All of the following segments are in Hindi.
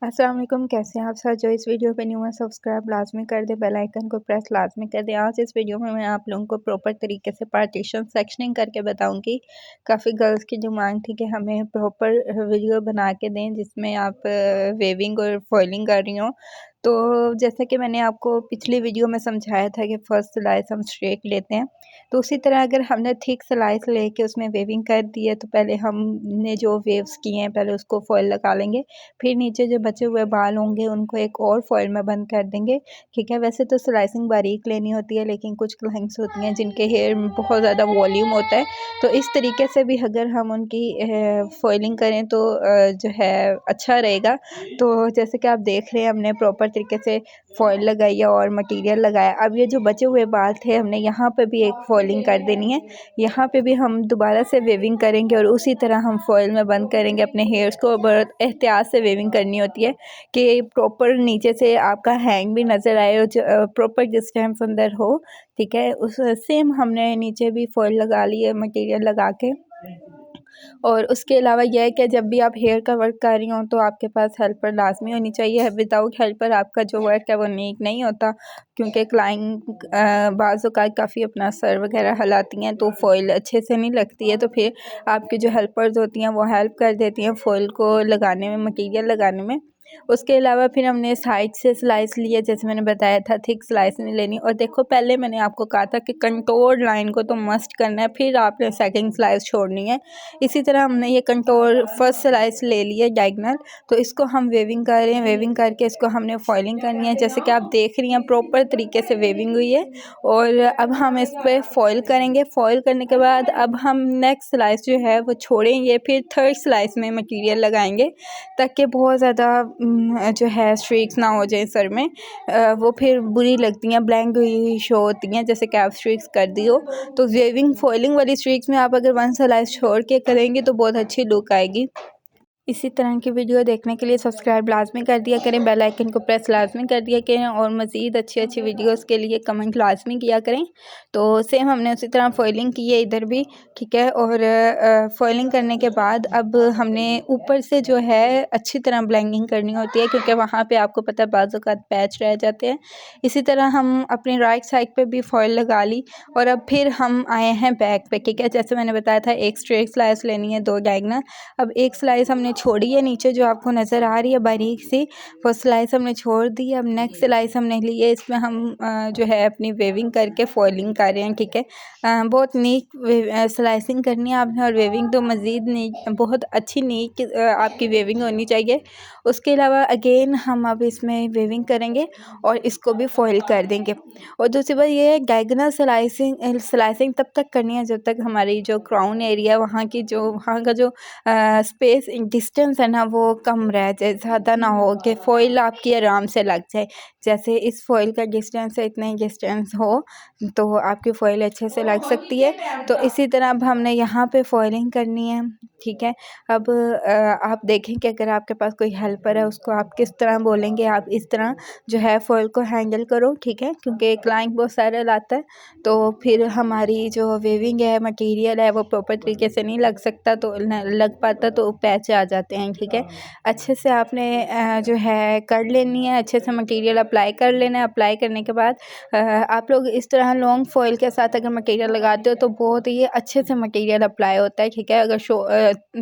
अस्सलाम वालेकुम, कैसे हैं आप सब? जो इस वीडियो पे न्यू है सब्सक्राइब लाज़मी कर दें, बेल आइकन को प्रेस लाज़मी कर दें। आज इस वीडियो में मैं आप लोगों को प्रॉपर तरीके से पार्टीशन सेक्शनिंग करके बताऊंगी। काफ़ी गर्ल्स की डिमांड थी कि हमें प्रॉपर वीडियो बना के दें जिसमें आप वेविंग और फॉइलिंग कर रही हों। तो जैसे कि मैंने आपको पिछली वीडियो में समझाया था कि फ़र्स्ट स्लाइस हम स्ट्रेट लेते हैं, तो उसी तरह अगर हमने थिक स्लाइस लेके उसमें वेविंग कर दी है तो पहले हमने जो वेव्स किए हैं पहले उसको फॉइल लगा लेंगे। फिर नीचे जो बचे हुए बाल होंगे उनको एक और फॉइल में बंद कर देंगे, ठीक है। वैसे तो स्लाइसिंग बारीक लेनी होती है, लेकिन कुछ क्लाइंट्स होती हैं जिनके हेयर में बहुत ज़्यादा वॉल्यूम होता है, तो इस तरीके से भी अगर हम उनकी फॉइलिंग करें तो जो है अच्छा रहेगा। तो जैसे कि आप देख रहे हैं हमने प्रॉपर तरीके से फॉइल लगाई है और मटेरियल लगाया। अब ये जो बचे हुए बाल थे हमने यहाँ पे भी एक फॉइलिंग कर देनी है, यहाँ पे भी हम दोबारा से वेविंग करेंगे और उसी तरह हम फॉइल में बंद करेंगे अपने हेयर्स को। बहुत एहतियात से वेविंग करनी होती है कि प्रॉपर नीचे से आपका हैंग भी नज़र आए और प्रॉपर डिस्टेंस अंदर हो, ठीक है। उस सेम हमने नीचे भी फॉइल लगा ली है मटेरियल लगा के। और उसके अलावा यह है कि जब भी आप हेयर का वर्क कर रही हों तो आपके पास हेल्पर लाजमी होनी चाहिए। विदाउट हेल्पर आपका जो वर्क है वो नीट नहीं होता, क्योंकि क्लाइंट बाज़ औक़ात काफ़ी अपना सर वगैरह हिलाती हैं तो फॉइल अच्छे से नहीं लगती है, तो फिर आपकी जो हेल्पर्स होती हैं वो हेल्प कर देती हैं फॉइल को लगाने में, मटीरियल लगाने में। उसके अलावा फिर हमने साइड से स्लाइस ली है, जैसे मैंने बताया था थिक स्लाइस नहीं लेनी। और देखो पहले मैंने आपको कहा था कि कंटोर लाइन को तो मस्ट करना है, फिर आपने सेकंड स्लाइस छोड़नी है। इसी तरह हमने ये कंटोर फर्स्ट स्लाइस ले ली है डायगोनल, तो इसको हम वेविंग कर रहे हैं। वेविंग करके इसको हमने फॉइलिंग करनी है, जैसे कि आप देख रही हैं प्रॉपर तरीके से वेविंग हुई है। और अब हम इस पर फॉइल करेंगे। फॉइल करने के बाद अब हम नेक्स्ट स्लाइस जो है वो छोड़ेंगे, फिर थर्ड स्लाइस में मटीरियल लगाएंगे ताकि बहुत ज़्यादा जो है स्ट्रीक्स ना हो जाए सर में। वो फिर बुरी लगती हैं, ब्लैंक हुई शो होती हैं, जैसे कि आप स्ट्रीक्स कर दी हो। तो वेविंग फॉइलिंग वाली स्ट्रीक्स में आप अगर वन स्लाइस छोड़ के करेंगे तो बहुत अच्छी लुक आएगी। इसी तरह की वीडियो देखने के लिए सब्सक्राइब लाजमी कर दिया करें, बेल आइकन को प्रेस लाजमी कर दिया करें और मज़ीद अच्छी अच्छी वीडियोस के लिए कमेंट लाजमी किया करें। तो सेम हमने उसी तरह फॉइलिंग की है इधर भी, ठीक है। और फॉइलिंग करने के बाद अब हमने ऊपर से जो है अच्छी तरह ब्लेंडिंग करनी होती है, क्योंकि वहाँ पे आपको पता है बाज़ औक़ात पैच रह जाते हैं। इसी तरह हम अपनी राइट साइड पर भी फॉइल लगा ली और अब फिर हम आए हैं बैक पे, ठीक है। जैसे मैंने बताया था एक स्ट्रेट स्लाइस लेनी है, दो डायगोनल। अब एक स्लाइस हमने छोड़ी है नीचे जो आपको नज़र आ रही है बारीक सी, वो स्लाइस हमने छोड़ दी है। अब नेक्स्ट स्लाइस हमने ली है, इसमें हम जो है अपनी वेविंग करके फॉइलिंग कर रहे हैं, ठीक है। बहुत नीट स्लाइसिंग करनी है आपने और वेविंग तो मज़ीद नीट, बहुत अच्छी नीट आपकी वेविंग होनी चाहिए। उसके अलावा अगेन हम अब इसमें वेविंग करेंगे और इसको भी फॉइल कर देंगे। और दूसरी बात ये है डायगोनल स्लाइसिंग तब तक करनी है जब तक हमारी जो क्राउन एरिया वहाँ का जो स्पेस डिस्टेंस है ना वो कम रह जाए, ज़्यादा ना हो कि फ़ॉइल आपकी आराम से लग जाए। जैसे इस फ़ॉइल का डिस्टेंस है, इतना ही डिस्टेंस हो तो आपकी फ़ॉइल अच्छे से लग सकती है। तो इसी तरह अब हमने यहाँ पे फ़ॉइलिंग करनी है, ठीक है। अब आप देखें कि अगर आपके पास कोई हेल्पर है उसको आप किस तरह बोलेंगे, आप इस तरह जो है फ़ॉइल को हैंडल करो, ठीक है, क्योंकि क्लाइंट बहुत सारा लाता है तो फिर हमारी जो वेविंग है, मटेरियल है वो प्रॉपर तरीके से नहीं लग सकता, तो लग पाता तो पैच आ जाते हैं, ठीक है। अच्छे से आपने जो है कर लेनी है, अच्छे से मटेरियल अप्लाई कर लेना है। अप्लाई करने के बाद आप लोग इस तरह लॉन्ग फॉइल के साथ अगर मटेरियल लगाते हो तो बहुत ही अच्छे से मटेरियल अप्लाई होता है, ठीक है। अगर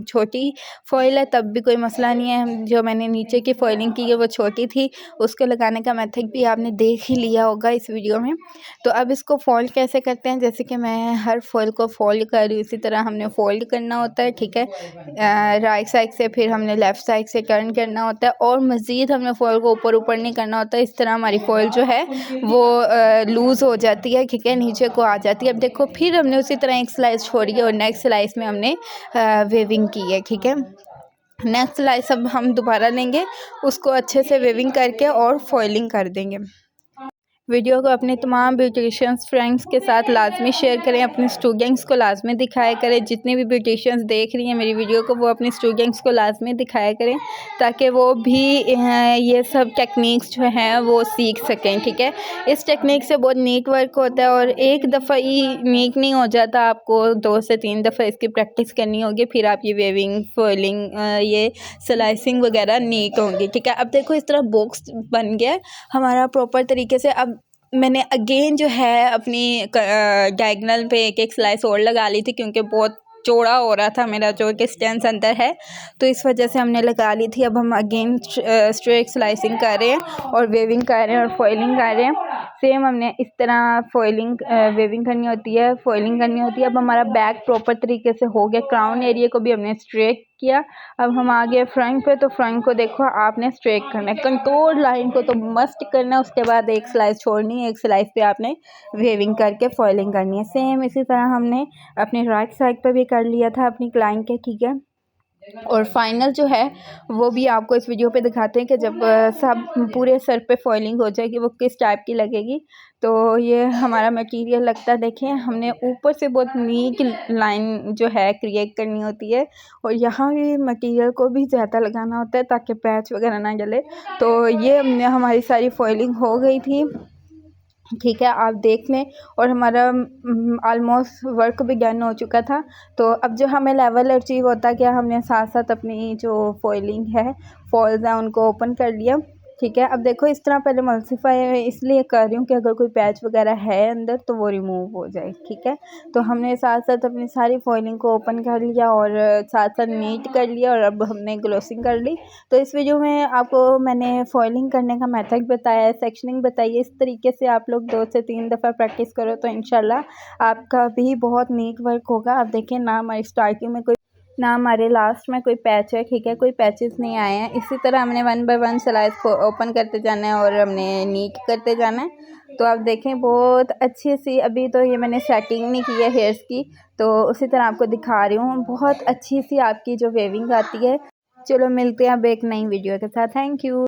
छोटी फॉइल है तब भी कोई मसला नहीं है। जो मैंने नीचे की फॉइलिंग की है वो छोटी थी, उसको लगाने का मेथड भी आपने देख ही लिया होगा इस वीडियो में। तो अब इसको फोल्ड कैसे करते हैं, जैसे कि मैं हर फॉइल को फोल्ड कर रही हूँ, इसी तरह हमने फोल्ड करना होता है, ठीक है। राइट साइड से फिर हमने लेफ़्ट साइड से टर्न करना होता है और मज़ीद हमने फॉइल को ऊपर ऊपर नहीं करना होता। इस तरह हमारी फॉइल जो है वो लूज़ हो जाती है, ठीक है, नीचे को आ जाती है। अब देखो फिर हमने उसी तरह एक स्लाइस छोड़ी है और नेक्स्ट स्लाइस में हमने वेविंग की है, ठीक है। नेक्स्ट स्लाइस अब हम दोबारा लेंगे, उसको अच्छे से वेविंग करके और फॉइलिंग कर देंगे। वीडियो को अपने तमाम ब्यूटिशियंस फ्रेंड्स के साथ लाजमी शेयर करें, अपने स्टूडेंट्स को लाजमी दिखाया करें। जितने भी ब्यूटिशियंस देख रही हैं मेरी वीडियो को वो अपने स्टूडेंट्स को लाजमी दिखाया करें ताकि वो भी ये सब टेक्निक्स जो हैं वो सीख सकें। ठीक है, इस टेक्निक से बहुत नीट वर्क होता है और एक दफ़ा ही नीट नहीं हो जाता, आपको 2 से 3 दफ़ा इसकी प्रैक्टिस करनी होगी, फिर आप ये वेविंग, फॉइलिंग, ये स्लाइसिंग वगैरह नीट होंगी। ठीक है, अब देखो इस तरह बॉक्स बन गया हमारा प्रॉपर तरीके से। अब मैंने अगेन जो है अपनी डायगोनल पे एक एक स्लाइस और लगा ली थी क्योंकि बहुत चौड़ा हो रहा था मेरा जो डिस्टेंस अंदर है, तो इस वजह से हमने लगा ली थी। अब हम अगेन स्ट्रेट स्लाइसिंग कर रहे हैं और वेविंग कर रहे हैं और फॉइलिंग कर रहे हैं। सेम हमने इस तरह फॉइलिंग वेविंग करनी होती है, फॉइलिंग करनी होती है। अब हमारा बैक प्रॉपर तरीके से हो गया, क्राउन एरिया को भी हमने स्ट्रेट किया। अब हम आ गए फ्रंट पे, तो फ्रंट को देखो आपने स्ट्रेट करना है, कंट्रोल लाइन को तो मस्ट करना है। उसके बाद एक स्लाइस छोड़नी है, एक स्लाइस पे आपने वेविंग करके फॉइलिंग करनी है। सेम इसी तरह हमने अपने राइट साइड पे भी कर लिया था अपनी क्लाइंट के। ठीक है, और फाइनल जो है वो भी आपको इस वीडियो पे दिखाते हैं कि जब सब पूरे सर पे फॉइलिंग हो जाएगी वो किस टाइप की लगेगी। तो ये हमारा मटेरियल लगता है, देखें हमने ऊपर से बहुत नीट लाइन जो है क्रिएट करनी होती है और यहाँ भी मटेरियल को भी ज़्यादा लगाना होता है ताकि पैच वगैरह ना जले। तो ये हमारी सारी फॉइलिंग हो गई थी। ठीक है, आप देख लें, और हमारा ऑलमोस्ट वर्क भी डन हो चुका था। तो अब जो हमें लेवल अचीव होता गया, हमने साथ साथ अपनी जो फॉइलिंग है, फॉल्स हैं, उनको ओपन कर लिया। ठीक है, अब देखो इस तरह पहले मल्सीफाई इसलिए कर रही हूँ कि अगर कोई पैच वगैरह है अंदर तो वो रिमूव हो जाए। ठीक है, तो हमने साथ साथ अपनी सारी फॉइलिंग को ओपन कर लिया और साथ साथ नीट कर लिया और अब हमने ग्लोसिंग कर ली। तो इस वीडियो में आपको मैंने फॉइलिंग करने का मेथड बताया है, सेक्शनिंग बताई है। इस तरीके से आप लोग 2 से 3 दफ़ा प्रैक्टिस करो तो इंशाल्लाह आपका भी बहुत नीट वर्क होगा। आप देखें ना हमारी स्टार्टिंग में कोई, ना हमारे लास्ट में कोई पैच है। ठीक है, कोई पैचेस नहीं आए हैं। इसी तरह हमने 1 बाय 1 स्लाइस को ओपन करते जाना है और हमने नीट करते जाना है। तो आप देखें बहुत अच्छी सी, अभी तो ये मैंने सेटिंग नहीं की है हेयर्स की, तो उसी तरह आपको दिखा रही हूँ। बहुत अच्छी सी आपकी जो वेविंग आती है। चलो मिलते हैं अब एक नई वीडियो के साथ। Thank you.